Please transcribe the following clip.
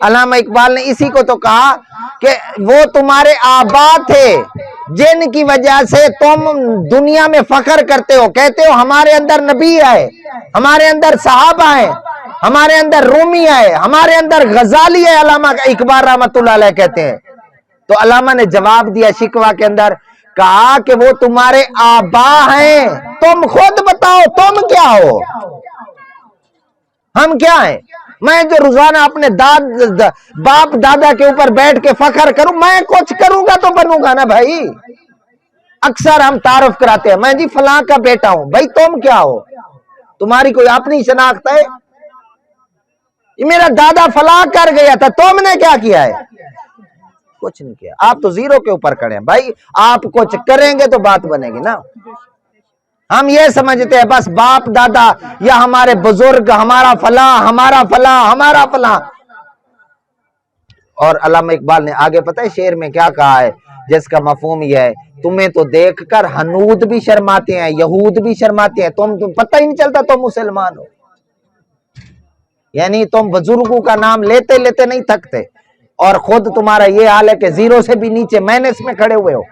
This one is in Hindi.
अल्लामा इकबाल ने इसी को तो कहा कि वो तुम्हारे आबा थे जिनकी वजह से तुम दुनिया में फख्र करते हो, कहते हो हमारे अंदर नबी आए, हमारे अंदर सहाबा है, हमारे अंदर रूमी आए, हमारे अंदर गजाली है। अल्लामा इकबाल रहमतुल्लाह अलैह कहते हैं। तो अल्लामा ने जवाब दिया शिकवा के अंदर, कहा कि वो तुम्हारे आबा हैं, तुम खुद बताओ तुम क्या हो, हम क्या हैं। मैं जो रोजाना अपने बाप दादा के ऊपर बैठ के फख्र करूं, मैं कुछ करूंगा तो बनूंगा ना भाई। अक्सर हम तारुफ कराते हैं, मैं जी फलां का बेटा हूं, भाई तुम क्या हो, तुम्हारी कोई अपनी शनाख्त है? ये मेरा दादा फलां कर गया था, तुमने क्या किया है? कुछ नहीं किया, आप तो जीरो के ऊपर खड़े हैं भाई। आप कुछ करेंगे तो बात बनेगी ना। हम ये समझते हैं बस बाप दादा या हमारे बुजुर्ग, हमारा फला, हमारा फला, हमारा फला। और अल्लामा इकबाल ने आगे पता है शेर में क्या कहा है, जिसका मफहूम यह है, तुम्हें तो देखकर हनूद भी शर्माते हैं, यहूद भी शर्माते हैं, तुम पता ही नहीं चलता तुम मुसलमान हो। यानी तुम बुजुर्गों का नाम लेते लेते नहीं थकते, और खुद तुम्हारा ये हाल है कि जीरो से भी नीचे माइनस में खड़े हुए हो।